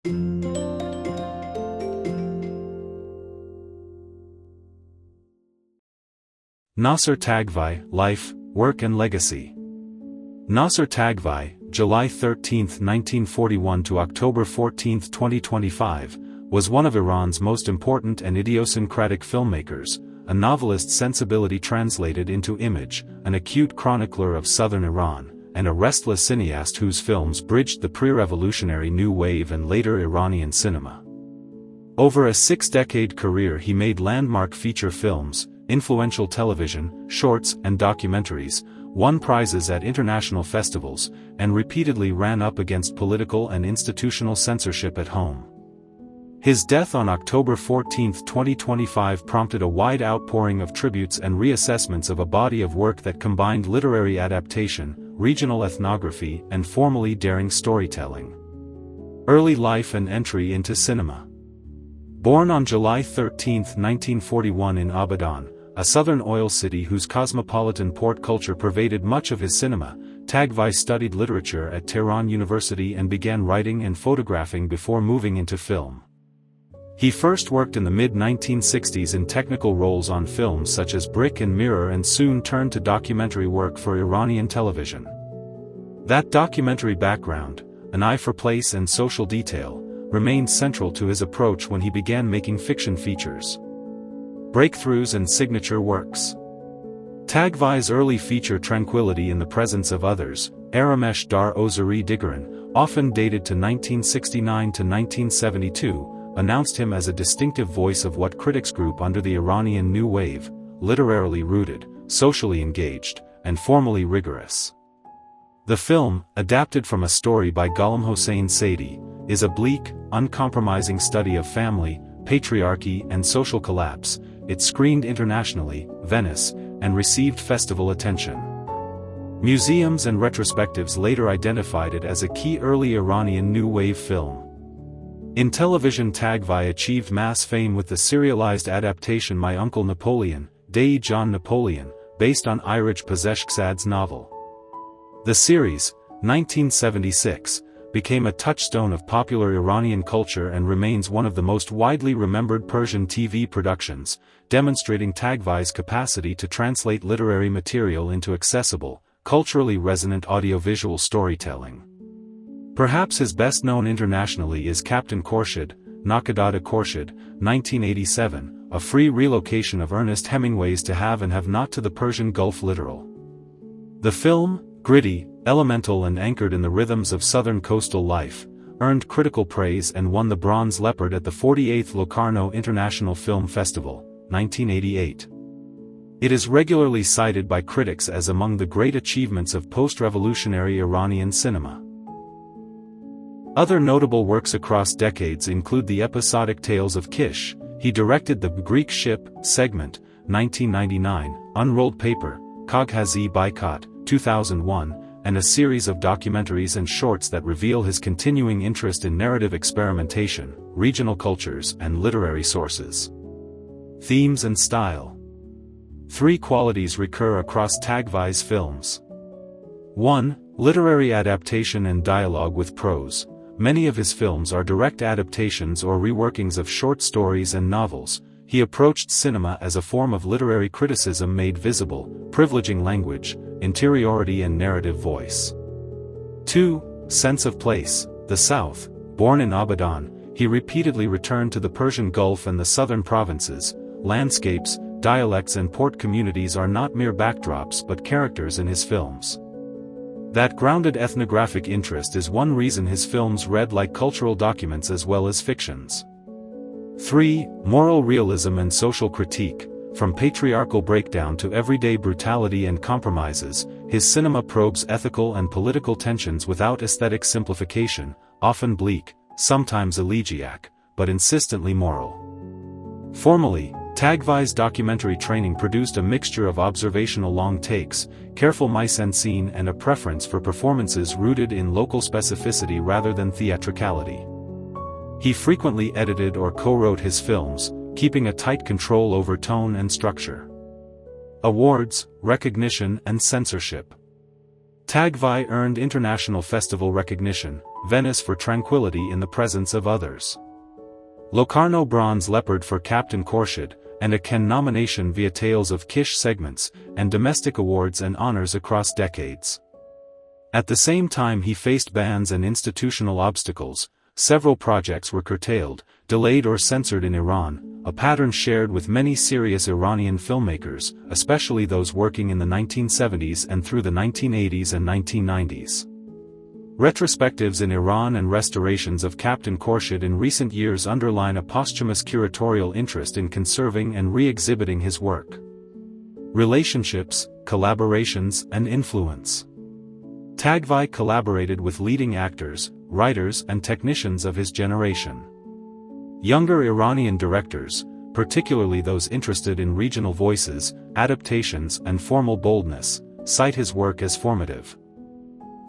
Nasser Taghvai, Life, Work and Legacy. Nasser Taghvai, July 13, 1941 to October 14, 2025, was one of Iran's most important and idiosyncratic filmmakers, a novelist sensibility translated into image, an acute chronicler of southern Iran, and a restless cineaste whose films bridged the pre-revolutionary new wave and later Iranian cinema. Over a six-decade career he made landmark feature films, influential television, shorts and documentaries, won prizes at international festivals, and repeatedly ran up against political and institutional censorship at home. His death on October 14, 2025 prompted a wide outpouring of tributes and reassessments of a body of work that combined literary adaptation, regional ethnography and formally daring storytelling. Early life and entry into cinema. Born on July 13, 1941 in Abadan, a southern oil city whose cosmopolitan port culture pervaded much of his cinema, Taghvai studied literature at Tehran University and began writing and photographing before moving into film. He first worked in the mid-1960s in technical roles on films such as Brick and Mirror and soon turned to documentary work for Iranian television. That documentary background, an eye for place and social detail, remained central to his approach when he began making fiction features. Breakthroughs and signature works. Taghvai's early feature Tranquility in the Presence of Others, Aramesh Dar Ozari Digaran, often dated to 1969 to 1972, announced him as a distinctive voice of what critics group under the Iranian New Wave, literarily rooted, socially engaged, and formally rigorous. The film, adapted from a story by Ghulam Hossein Saidi, is a bleak, uncompromising study of family, patriarchy and social collapse. It screened internationally, Venice, and received festival attention. Museums and retrospectives later identified it as a key early Iranian New Wave film. In television, Taghvai achieved mass fame with the serialized adaptation My Uncle Napoleon, Dei John Napoleon, based on Iraj Pazeshkzad's novel. The series, 1976, became a touchstone of popular Iranian culture and remains one of the most widely remembered Persian TV productions, demonstrating Taghvai's capacity to translate literary material into accessible, culturally resonant audiovisual storytelling. Perhaps his best known internationally is Captain Khorshid, Nakadada Khorshid, 1987, a free relocation of Ernest Hemingway's To Have and Have Not to the Persian Gulf literal. The film, gritty, elemental and anchored in the rhythms of southern coastal life, earned critical praise and won the Bronze Leopard at the 48th Locarno International Film Festival, 1988. It is regularly cited by critics as among the great achievements of post-revolutionary Iranian cinema. Other notable works across decades include the episodic Tales of Kish. He directed The Greek Ship, Segment, 1999, Unrolled Paper, Kaghazi Boycott, 2001, and a series of documentaries and shorts that reveal his continuing interest in narrative experimentation, regional cultures and literary sources. Themes and style. Three qualities recur across Taghvai's films. 1. Literary adaptation and dialogue with prose. Many of his films are direct adaptations or reworkings of short stories and novels. He approached cinema as a form of literary criticism made visible, privileging language, interiority and narrative voice. 2. Sense of place. The South. Born in Abadan, he repeatedly returned to the Persian Gulf and the southern provinces. Landscapes, dialects and port communities are not mere backdrops but characters in his films. That grounded ethnographic interest is one reason his films read like cultural documents as well as fictions. 3. Moral realism and social critique. From patriarchal breakdown to everyday brutality and compromises, his cinema probes ethical and political tensions without aesthetic simplification, often bleak, sometimes elegiac, but insistently moral. Formally, Taghvai's documentary training produced a mixture of observational long takes, careful mise-en-scene and a preference for performances rooted in local specificity rather than theatricality. He frequently edited or co-wrote his films, keeping a tight control over tone and structure. Awards, recognition and censorship. Taghvai earned international festival recognition, Venice for Tranquility in the Presence of Others. Locarno Bronze Leopard for Captain Khorshid, and a Cannes nomination via Tales of Kish segments, and domestic awards and honors across decades. At the same time he faced bans and institutional obstacles. Several projects were curtailed, delayed or censored in Iran, a pattern shared with many serious Iranian filmmakers, especially those working in the 1970s and through the 1980s and 1990s. Retrospectives in Iran and restorations of Captain Khorshid in recent years underline a posthumous curatorial interest in conserving and re-exhibiting his work. Relationships, collaborations, and influence. Taghvai collaborated with leading actors, writers and technicians of his generation. Younger Iranian directors, particularly those interested in regional voices, adaptations and formal boldness, cite his work as formative.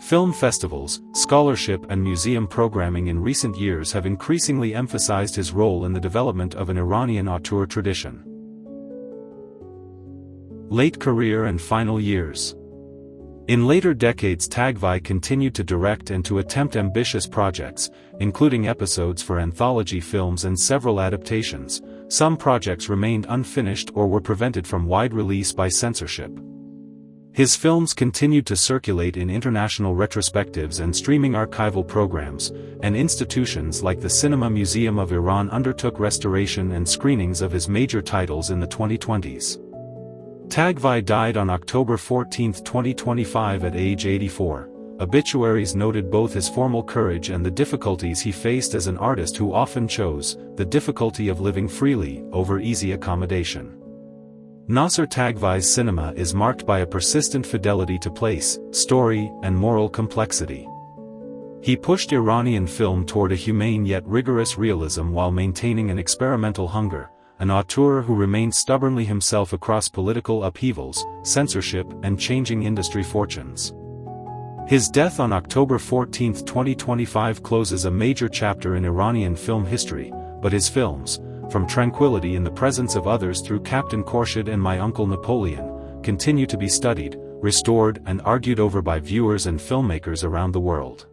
Film festivals, scholarship and museum programming in recent years have increasingly emphasized his role in the development of an Iranian auteur tradition. Late career and final years. In later decades Taghvai continued to direct and to attempt ambitious projects, including episodes for anthology films and several adaptations. Some projects remained unfinished or were prevented from wide release by censorship. His films continued to circulate in international retrospectives and streaming archival programs, and institutions like the Cinema Museum of Iran undertook restoration and screenings of his major titles in the 2020s. Taghvai died on October 14, 2025 at age 84. Obituaries noted both his formal courage and the difficulties he faced as an artist who often chose the difficulty of living freely over easy accommodation. Nasser Taghvai's cinema is marked by a persistent fidelity to place, story, and moral complexity. He pushed Iranian film toward a humane yet rigorous realism while maintaining an experimental hunger, an auteur who remained stubbornly himself across political upheavals, censorship, and changing industry fortunes. His death on October 14, 2025 closes a major chapter in Iranian film history, but his films, from Tranquility in the Presence of Others through Captain Khorshid and My Uncle Napoleon, continue to be studied, restored, and argued over by viewers and filmmakers around the world.